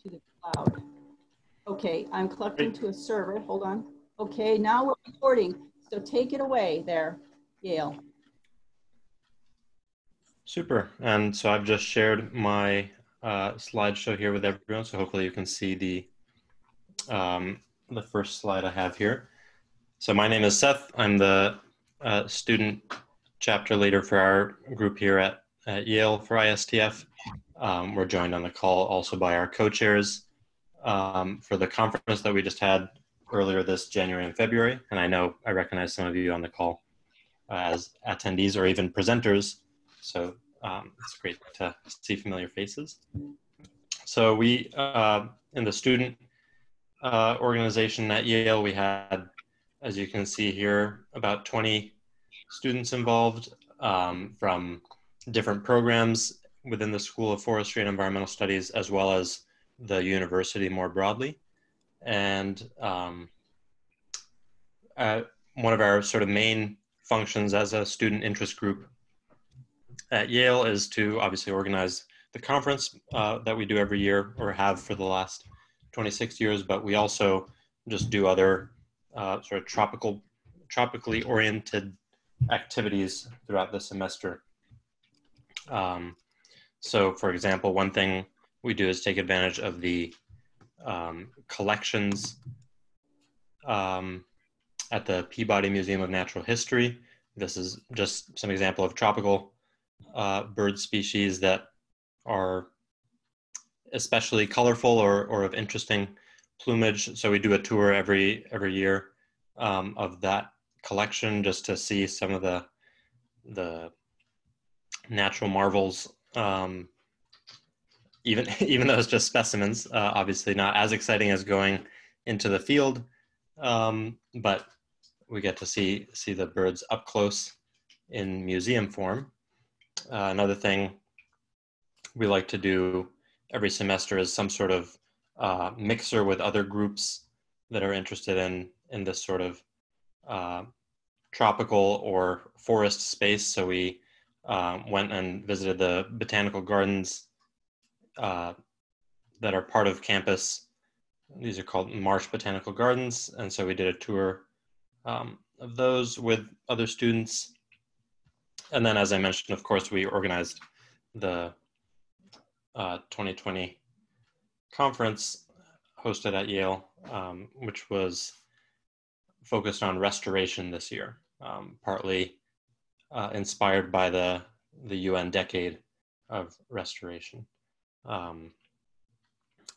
to the cloud. Okay, I'm collecting to a server. Hold on. Okay, now we're recording. So take it away there, Yale. Super. And so I've just shared my slideshow here with everyone. So hopefully you can see the first slide I have here. So my name is Seth. I'm the student chapter leader for our group here at Yale for ISTF. We're joined on the call also by our co-chairs for the conference that we just had earlier this January and February. And I recognize some of you on the call as attendees or even presenters. So it's great to see familiar faces. So we, in the student organization at Yale, we had, as you can see here, about 20 students involved from different programs within the School of Forestry and Environmental Studies, as well as the university more broadly. And one of our sort of main functions as a student interest group at Yale is to obviously organize the conference that we do every year or have for the last 26 years, but we also just do other sort of tropically oriented activities throughout the semester. So for example, one thing we do is take advantage of the collections at the Peabody Museum of Natural History. This is just some example of tropical bird species that are especially colorful or of interesting plumage. So we do a tour every year of that collection just to see some of the natural marvels, even though it's just specimens, obviously not as exciting as going into the field, but we get to see the birds up close in museum form. Another thing we like to do every semester is some sort of mixer with other groups that are interested in this sort of tropical or forest space. So we went and visited the botanical gardens that are part of campus. These are called Marsh Botanical Gardens. And so we did a tour of those with other students. And then, as I mentioned, of course, we organized the 2020 conference hosted at Yale, which was focused on restoration this year, partly inspired by the UN Decade of Restoration.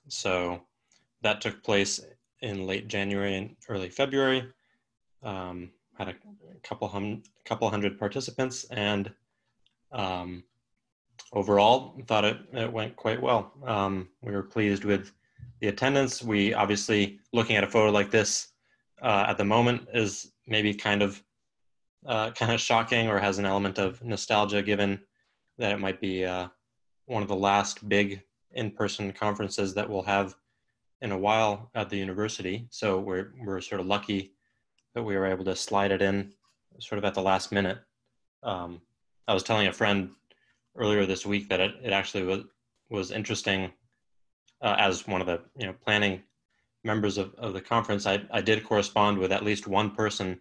So that took place in late January and early February. Had a couple hundred participants, and overall thought it went quite well. We were pleased with the attendance. We obviously, looking at a photo like this at the moment is maybe kind of shocking or has an element of nostalgia, given that it might be one of the last big in-person conferences that we'll have in a while at the university. So we're sort of lucky that we were able to slide it in sort of at the last minute. I was telling a friend earlier this week that it actually was interesting as one of the planning members of the conference. I did correspond with at least one person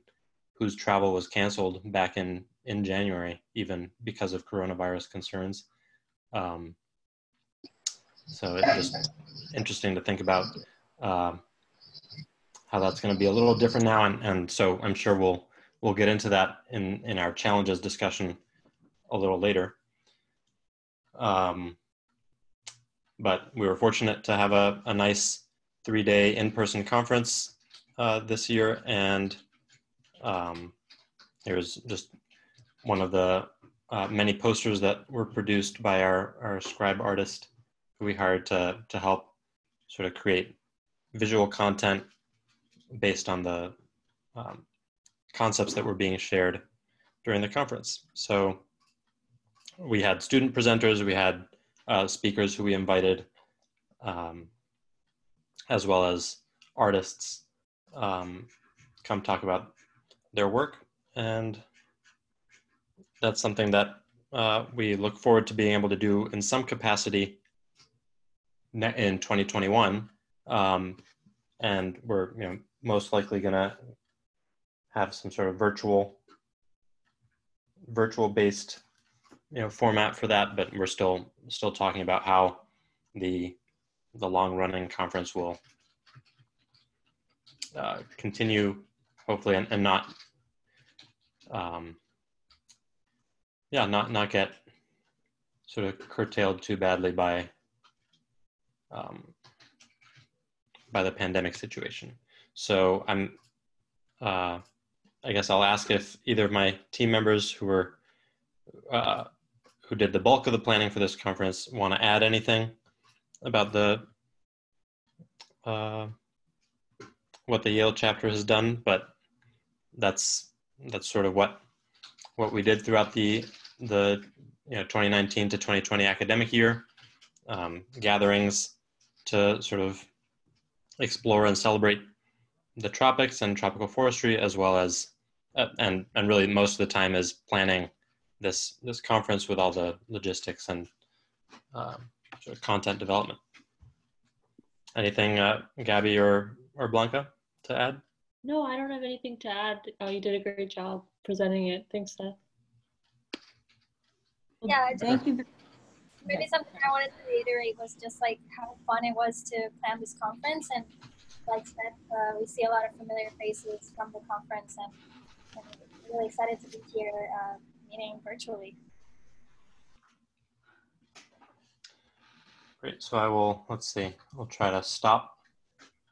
whose travel was canceled back in January, even because of coronavirus concerns. So it's just interesting to think about how that's going to be a little different now, and so I'm sure we'll get into that in our challenges discussion a little later. But we were fortunate to have a nice 3-day in-person conference this year, and here's just one of the many posters that were produced by our scribe artist who we hired to help sort of create visual content based on the concepts that were being shared during the conference. So we had student presenters, we had speakers who we invited, as well as artists come talk about their work. And that's something that we look forward to being able to do in some capacity in 2021, and we're most likely going to have some sort of virtual based format for that, but we're still talking about how the long running conference will continue, hopefully, and not not get sort of curtailed too badly by the pandemic situation. So I guess I'll ask if either of my team members who did the bulk of the planning for this conference want to add anything about what the Yale chapter has done, but that's sort of what we did throughout the 2019 to 2020 academic year, gatherings to sort of explore and celebrate the tropics and tropical forestry, as well as and really most of the time is planning this conference with all the logistics and sort of content development. Anything, Gabby or Blanca, to add? No, I don't have anything to add. You did a great job presenting it. Thanks, Seth. Yeah, Thank you. Maybe something I wanted to reiterate was just like how fun it was to plan this conference, and like Seth, we see a lot of familiar faces from the conference, and really excited to be here meeting virtually. Great, so I will, let's see, I'll try to stop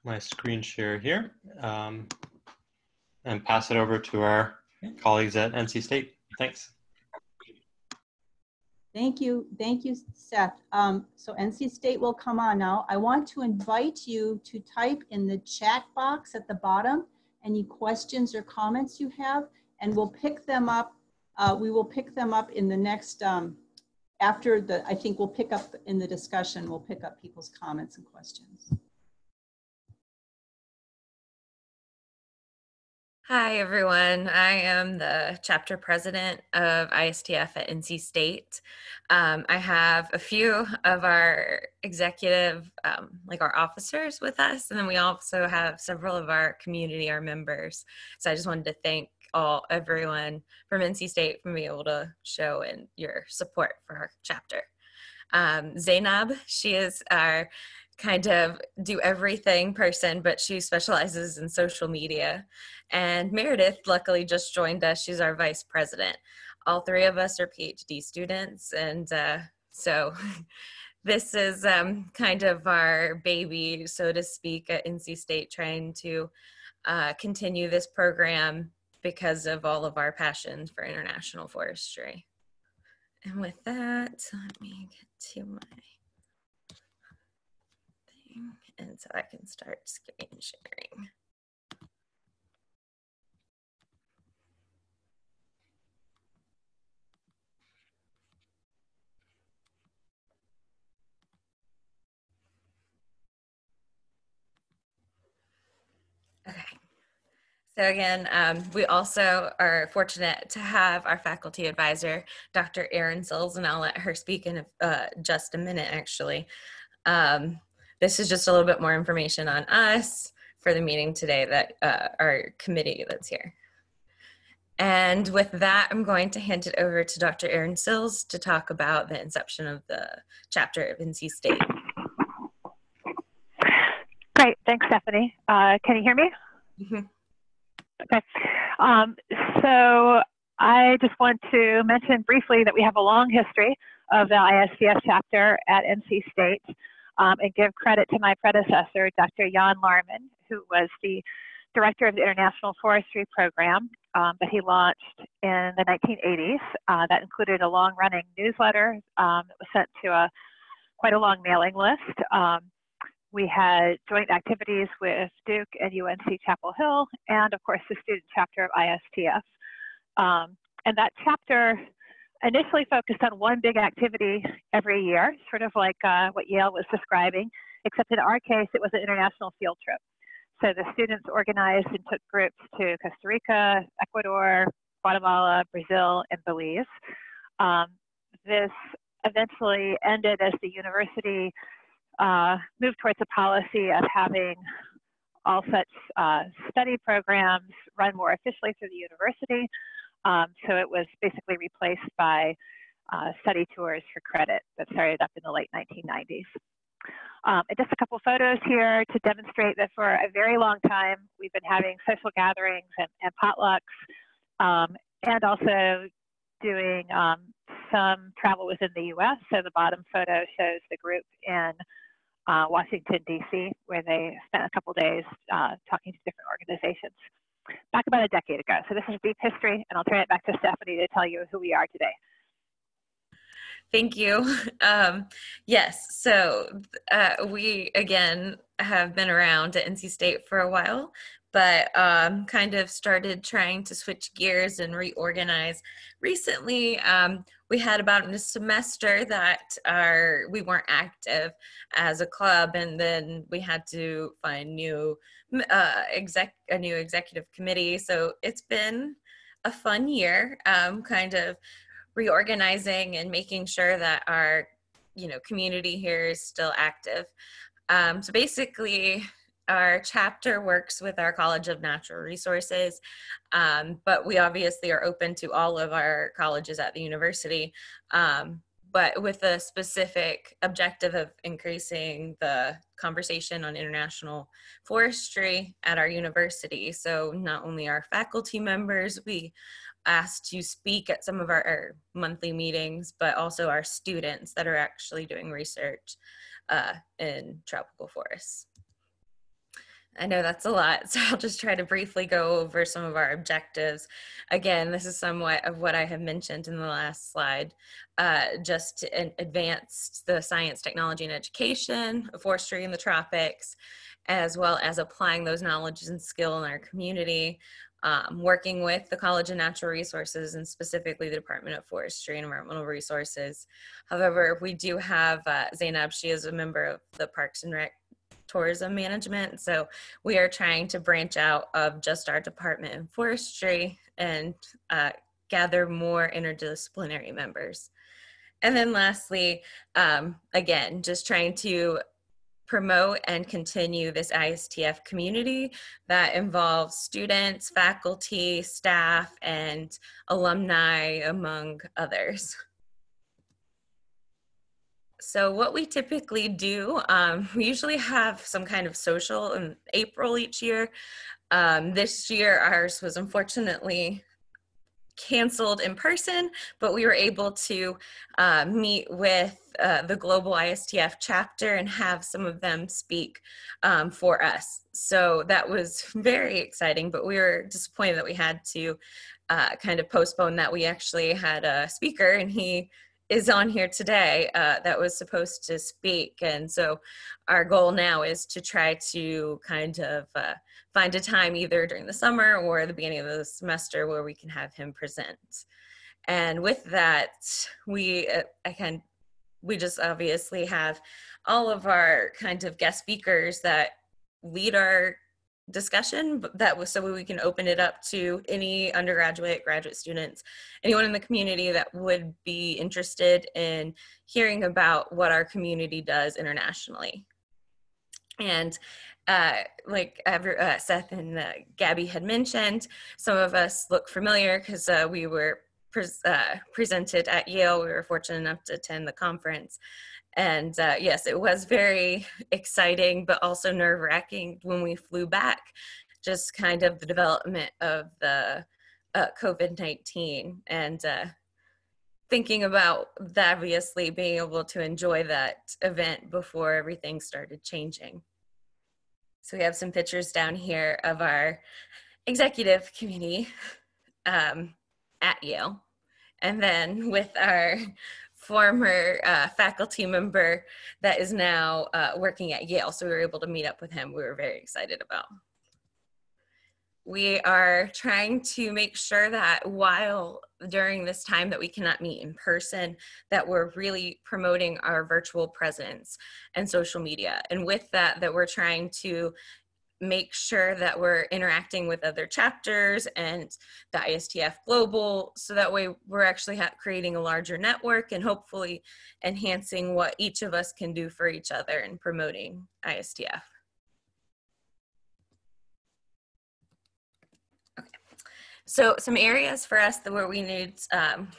my screen share here and pass it over to our colleagues at NC State. Thanks. Thank you, Seth. So NC State will come on now. I want to invite you to type in the chat box at the bottom any questions or comments you have, and we'll pick them up. We will pick them up in the next, I think we'll pick up in the discussion, we'll pick up people's comments and questions. Hi, everyone. I am the chapter president of ISTF at NC State. I have a few of our executive, like our officers with us, and then we also have several of our community, our members. So I just wanted to thank everyone from NC State for being able to show and your support for our chapter. Zainab, she is our kind of do everything person, but she specializes in social media. And Meredith luckily just joined us. She's our vice president. All three of us are PhD students. And so this is kind of our baby, so to speak, at NC State, trying to continue this program because of all of our passions for international forestry. And with that, let me get to my thing, and so I can start screen sharing. Okay. So again, we also are fortunate to have our faculty advisor, Dr. Erin Sills, and I'll let her speak in just a minute, actually. This is just a little bit more information on us for the meeting today, that our committee that's here. And with that, I'm going to hand it over to Dr. Erin Sills to talk about the inception of the chapter of NC State. Great, thanks, Stephanie. Can you hear me? Mm-hmm. Okay, so I just want to mention briefly that we have a long history of the ISTF chapter at NC State, and give credit to my predecessor, Dr. Jan Larman, who was the director of the International Forestry Program that he launched in the 1980s. That included a long-running newsletter that was sent to quite a long mailing list. We had joint activities with Duke and UNC Chapel Hill, and of course the student chapter of ISTF. And that chapter initially focused on one big activity every year, sort of like what Yale was describing, except in our case, it was an international field trip. So the students organized and took groups to Costa Rica, Ecuador, Guatemala, Brazil, and Belize. This eventually ended as the university move towards a policy of having all such study programs run more officially through the university. So it was basically replaced by study tours for credit that started up in the late 1990s. And just a couple photos here to demonstrate that for a very long time, we've been having social gatherings and potlucks, and also doing some travel within the US. So the bottom photo shows the group in Washington, DC, where they spent a couple days talking to different organizations back about a decade ago. So this is deep history, and I'll turn it back to Stephanie to tell you who we are today. Thank you. Yes, so we, again, have been around at NC State for a while, but kind of started trying to switch gears and reorganize. Recently, we had about a semester that we weren't active as a club, and then we had to find a new executive committee. So it's been a fun year, kind of reorganizing and making sure that our community here is still active. So basically our chapter works with our College of Natural Resources, but we obviously are open to all of our colleges at the university, but with a specific objective of increasing the conversation on international forestry at our university. So not only our faculty members, we asked to speak at some of our monthly meetings, but also our students that are actually doing research in tropical forests. I know that's a lot, so I'll just try to briefly go over some of our objectives. Again, this is somewhat of what I have mentioned in the last slide, just to advance the science, technology, and education of forestry in the tropics, as well as applying those knowledge and skill in our community, working with the College of Natural Resources and specifically the Department of Forestry and Environmental Resources. However, we do have Zainab, she is a member of the Parks and Rec Tourism Management, so we are trying to branch out of just our department in forestry and gather more interdisciplinary members. And then lastly, again, just trying to promote and continue this ISTF community that involves students, faculty, staff, and alumni, among others. So what we typically do, we usually have some kind of social in April each year. This year, ours was unfortunately canceled in person, but we were able to meet with the Global ISTF chapter and have some of them speak for us. So that was very exciting, but we were disappointed that we had to kind of postpone that. We actually had a speaker, and he is on here today that was supposed to speak. And so our goal now is to try to kind of find a time either during the summer or the beginning of the semester where we can have him present. And with that, we just obviously have all of our kind of guest speakers that lead our discussion, but that was so we can open it up to any undergraduate, graduate students, anyone in the community that would be interested in hearing about what our community does internationally. And like Seth and Gabby had mentioned, some of us look familiar because we were presented at Yale. We were fortunate enough to attend the conference. And yes, it was very exciting, but also nerve-wracking when we flew back, just kind of the development of the COVID-19 and thinking about obviously being able to enjoy that event before everything started changing. So we have some pictures down here of our executive committee at Yale. And then with our former faculty member that is now working at Yale. So we were able to meet up with him. We were very excited about. We are trying to make sure that while during this time that we cannot meet in person, that we're really promoting our virtual presence and social media. And with that, that we're trying to make sure that we're interacting with other chapters and the ISTF-Global, so that way we're actually creating a larger network and hopefully enhancing what each of us can do for each other and promoting ISTF. Okay. So some areas for us where we need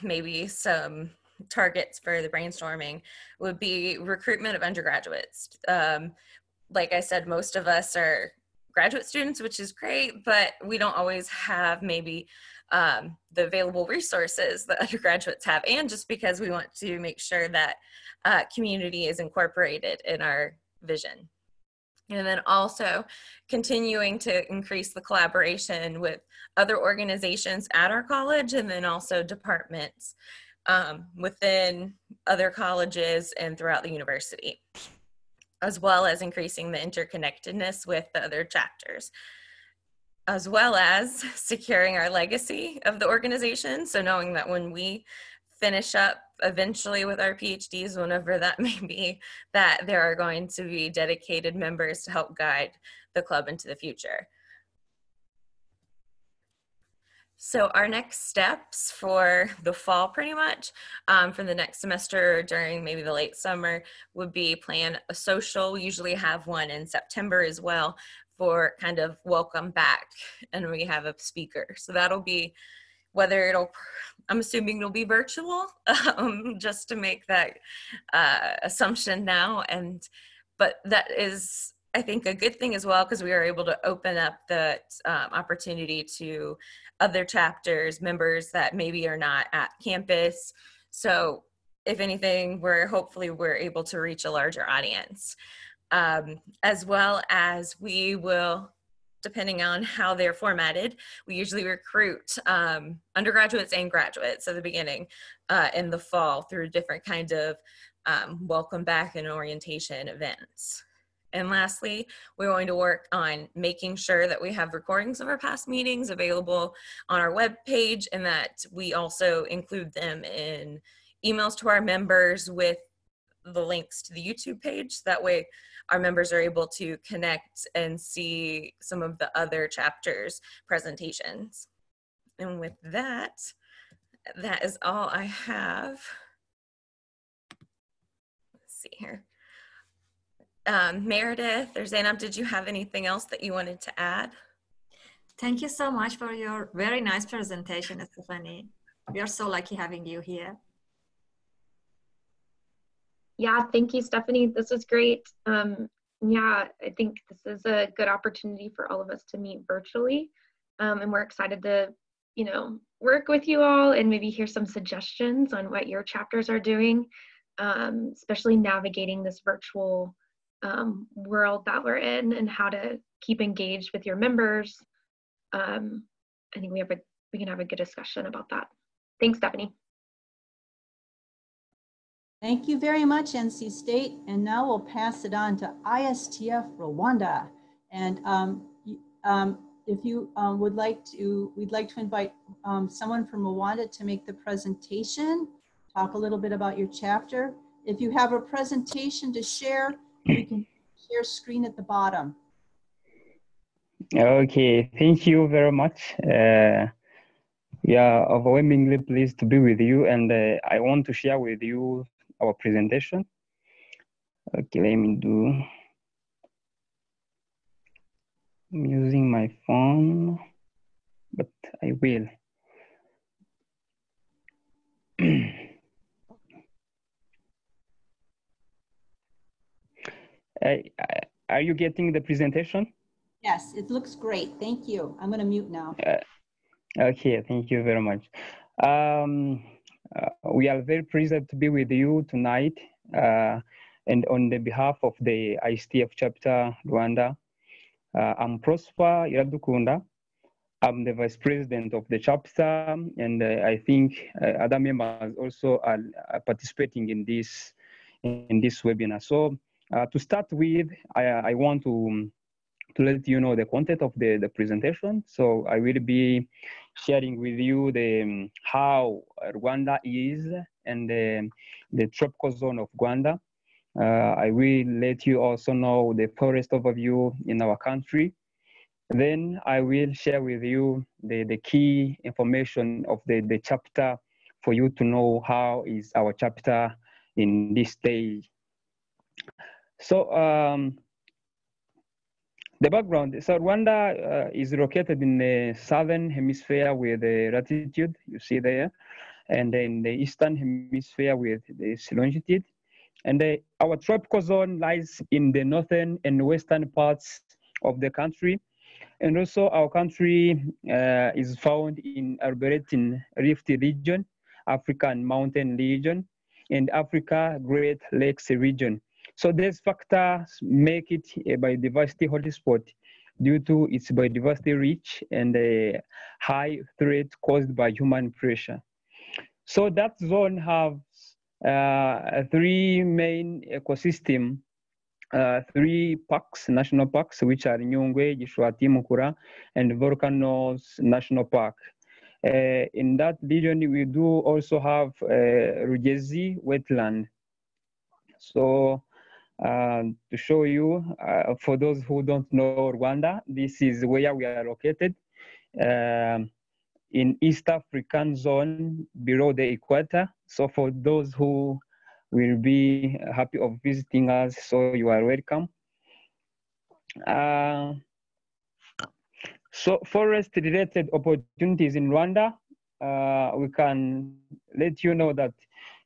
maybe some targets for the brainstorming would be recruitment of undergraduates. Like I said, most of us are graduate students, which is great, but we don't always have maybe the available resources that undergraduates have, and just because we want to make sure that community is incorporated in our vision. And then also continuing to increase the collaboration with other organizations at our college, and then also departments within other colleges and throughout the university, as well as increasing the interconnectedness with the other chapters, as well as securing our legacy of the organization. So knowing that when we finish up eventually with our PhDs, whenever that may be, that there are going to be dedicated members to help guide the club into the future. So our next steps for the fall, pretty much, for the next semester during maybe the late summer, would be plan a social. We usually have one in September as well for kind of welcome back, and we have a speaker. So that'll be, whether it'll, I'm assuming it'll be virtual, just to make that assumption now. But that is, I think, a good thing as well, because we are able to open up the opportunity to other chapters, members that maybe are not at campus. So if anything, hopefully we're able to reach a larger audience. As well as we will, depending on how they're formatted, we usually recruit undergraduates and graduates at the beginning in the fall through different kind of welcome back and orientation events. And lastly, we're going to work on making sure that we have recordings of our past meetings available on our webpage, and that we also include them in emails to our members with the links to the YouTube page. That way our members are able to connect and see some of the other chapters' presentations. And with that, that is all I have. Let's see here. Meredith or Zainab, did you have anything else that you wanted to add? Thank you so much for your very nice presentation, Stephanie. We are so lucky having you here. Yeah, thank you, Stephanie. This is great. Yeah, I think this is a good opportunity for all of us to meet virtually. And we're excited to, work with you all and maybe hear some suggestions on what your chapters are doing, especially navigating this virtual world that we're in, and how to keep engaged with your members. I think we can have a good discussion about that. Thanks, Stephanie. Thank you very much, NC State. And now we'll pass it on to ISTF Rwanda. And if you would like to, we'd like to invite someone from Rwanda to make the presentation, talk a little bit about your chapter. If you have a presentation to share, you can share screen at the bottom. Okay, thank you very much. Yeah, overwhelmingly pleased to be with you, and I want to share with you our presentation. Okay, let me do. I'm using my phone, but I will. Are you getting the presentation? Yes, it looks great. Thank you. I'm going to mute now. Okay, thank you very much. We are very pleased to be with you tonight. And on the behalf of the ISTF chapter Rwanda, I'm Prosper Iradukunda. I'm the vice president of the chapter, and I think other members also are participating in this webinar. So to start with, I want to let you know the content of the presentation. So I will be sharing with you how Rwanda is and the tropical zone of Rwanda. I will let you also know the forest overview in our country, Then I will share with you the key information of the chapter for you to know how is our chapter in this stage. So the background, so Rwanda is located in the southern hemisphere with the latitude, you see there, and in the eastern hemisphere with this longitude. And our tropical zone lies in the northern and western parts of the country. And also our country is found in Arboretum Rift region, African mountain region, and Africa Great Lakes region. So these factors make it a biodiversity hotspot due to its biodiversity rich and a high threat caused by human pressure. So that zone has three main ecosystem, three parks, national parks, which are Nyungwe, Gishwati, Mukura, and Volcanoes National Park. In that region, we do also have Rugezi wetland. So to show you, for those who don't know Rwanda, this is where we are located. In East African zone below the equator. So for those who will be happy of visiting us, so you are welcome. So forest related opportunities in Rwanda, we can let you know that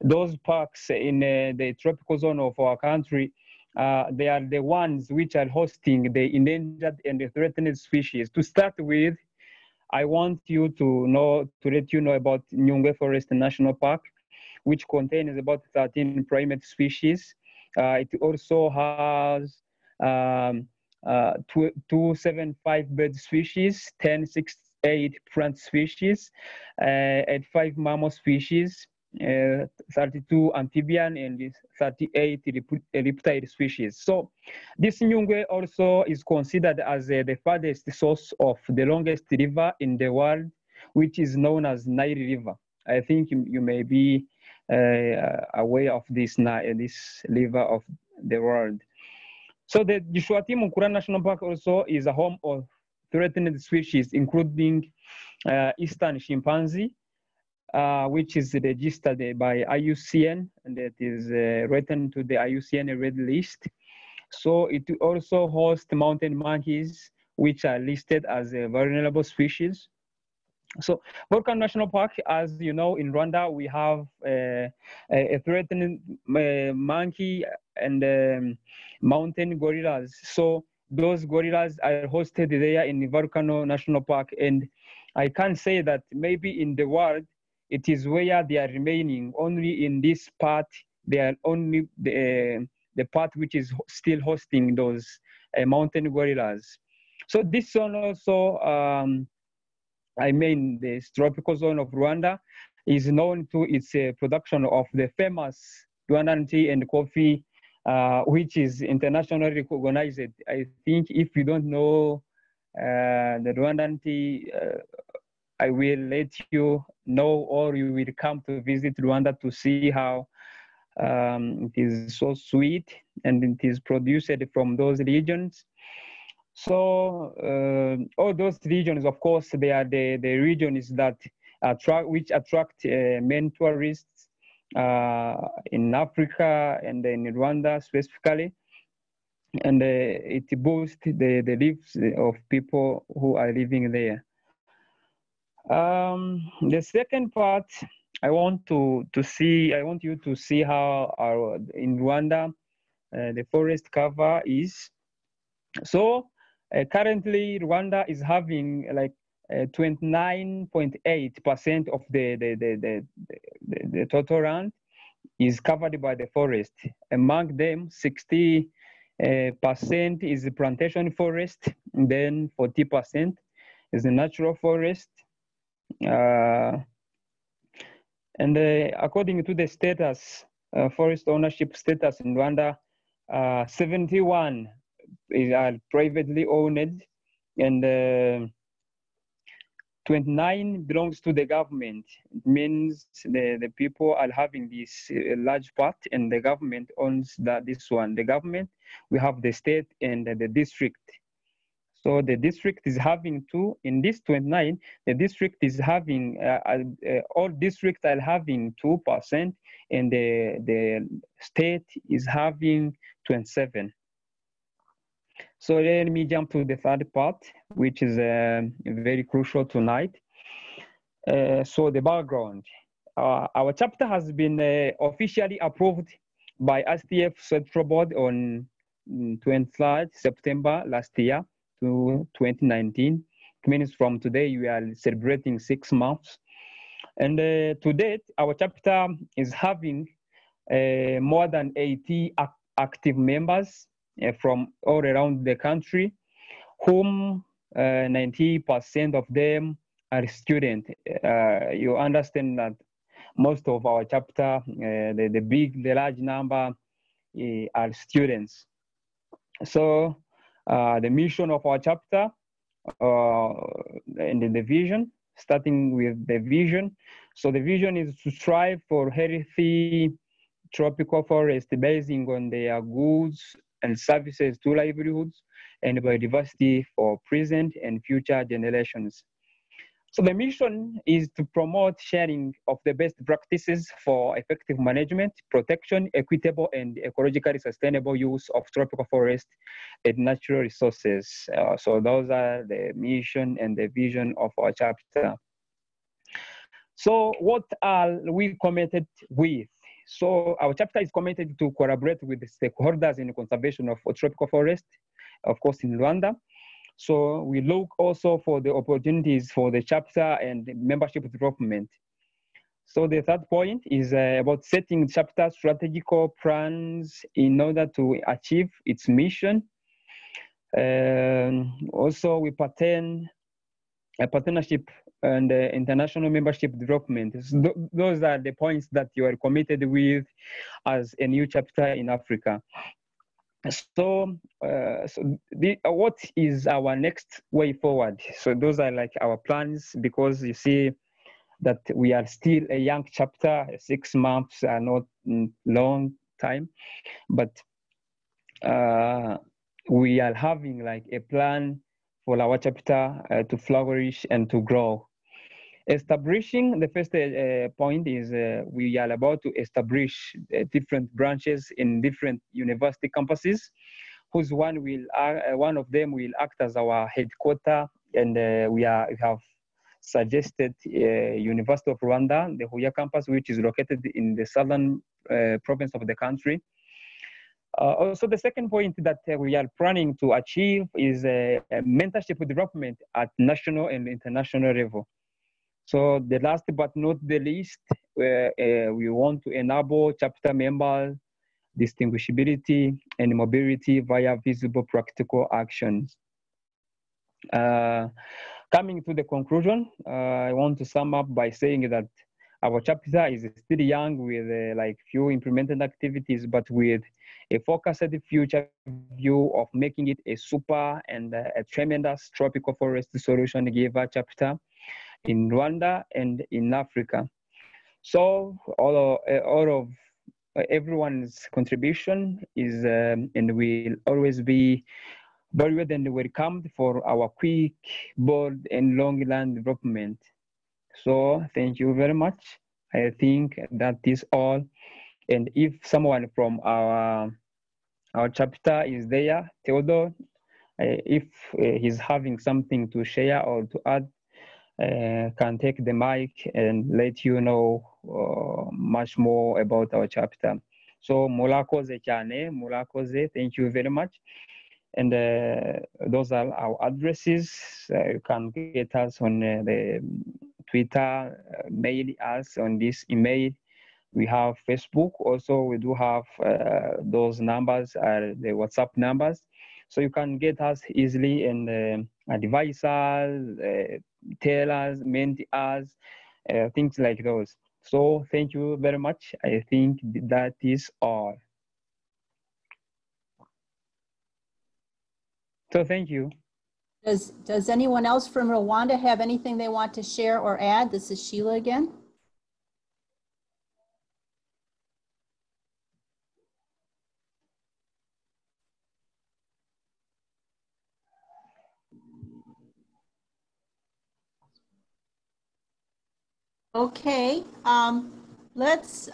those parks in the tropical zone of our country, they are the ones which are hosting the endangered and the threatened species. To start with, I want you to let you know about Nyungwe Forest National Park, which contains about 13 primate species. It also has 275 bird species, 1068 plant species, and 5 mammal species, 32 amphibian and 38 reptile species. So this Nyungwe also is considered as the farthest source of the longest river in the world, which is known as Nile River. I think you may be aware of this river of the world. So the Gishwati Mukura National Park also is a home of threatened species, including eastern chimpanzee, which is registered by IUCN, and that is written to the IUCN Red List. So it also hosts mountain monkeys, which are listed as a vulnerable species. So Volcano National Park, as you know, in Rwanda, we have a threatened monkey and mountain gorillas. So those gorillas are hosted there in Volcano National Park. And I can say that maybe in the world, it is where they are remaining. Only in this part, they are only the part which is still hosting those mountain gorillas. So this one also, I mean, the tropical zone of Rwanda is known to its production of the famous Rwandan tea and coffee, which is internationally recognized. I think if you don't know the Rwandan tea, I will let you know, or you will come to visit Rwanda to see how it is so sweet and it is produced from those regions. So all those regions, of course, they are the regions that attract main tourists in Africa and in Rwanda specifically. And it boosts the lives of people who are living there. The second part, I want you to see how in Rwanda the forest cover is. So currently Rwanda is having like 29.8% of the total land is covered by the forest. Among them, 60% is the plantation forest, and then 40% is the natural forest. And according to the status, forest ownership status in Rwanda, 71 are privately owned, and 29 belongs to the government. It means the people are having this large part, and the government owns this one. The government, we have the state and the district. So the district is having two. In this 29, the district is having, all districts are having 2%, and the state is having 27. So let me jump to the third part, which is very crucial tonight. So the background. Our chapter has been officially approved by ISTF Central Board on 23rd September last year to 2019. It means from today we are celebrating 6 months. And to date, our chapter is having more than 80 active members from all around the country, whom 90% of them are students. You understand that most of our chapter, the large number are students. So the mission of our chapter and the vision, starting with the vision. So the vision is to strive for healthy tropical forests basing on their goods and services to livelihoods and biodiversity for present and future generations. So the mission is to promote sharing of the best practices for effective management, protection, equitable, and ecologically sustainable use of tropical forests and natural resources. So those are the mission and the vision of our chapter. So what are we committed with? So our chapter is committed to collaborate with the stakeholders in the conservation of tropical forest, of course, in Rwanda. So we look also for the opportunities for the chapter and membership development. So the third point is about setting chapter strategical plans in order to achieve its mission. Also, we pattern a partnership and international membership development. So those are the points that you are committed with as a new chapter in Africa. So, what is our next way forward? So those are like our plans, because you see that we are still a young chapter. 6 months are not long time, but we are having like a plan for our chapter to flourish and to grow. Establishing, the first point is we are about to establish different branches in different university campuses, whose one of them will act as our headquarter, and we have suggested University of Rwanda, the Huye campus, which is located in the southern province of the country. Also, the second point that we are planning to achieve is mentorship development at national and international level. So the last but not the least, we want to enable chapter members distinguishability and mobility via visible practical actions. Coming to the conclusion, I want to sum up by saying that our chapter is still young with like few implemented activities, but with a focused future view of making it a super and a tremendous tropical forest solution giver chapter in Rwanda and in Africa. So all of everyone's contribution is and will always be valued and welcomed for our quick, bold, and long-run development. So thank you very much. I think that is all. And if someone from our chapter is there, Theodore, if he's having something to share or to add, can take the mic and let you know much more about our chapter. So murakoze cyane, murakoze, thank you very much. And those are our addresses. You can get us on the Twitter, mail us on this email. We have Facebook. Also, we do have those numbers are the WhatsApp numbers. So you can get us easily and advise us, tell us, ment us, things like those. So thank you very much. I think that is all. So thank you. Does anyone else from Rwanda have anything they want to share or add? This is Sheila again. Okay, let's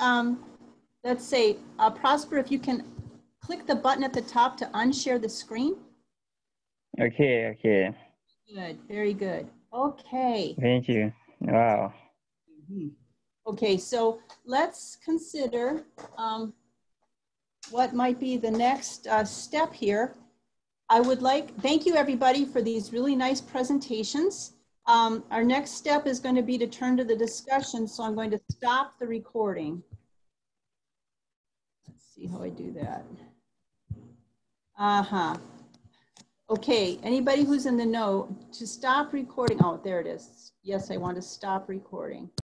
say, Prosper, if you can click the button at the top to unshare the screen. Okay, okay. Good, very good. Okay. Thank you. Wow. Okay, so let's consider what might be the next step here. I would like, thank you everybody for these really nice presentations. Our next step is going to be to turn to the discussion, so I'm going to stop the recording. Let's see how I do that. Okay, anybody who's in the know, to stop recording, oh, there it is. Yes, I want to stop recording.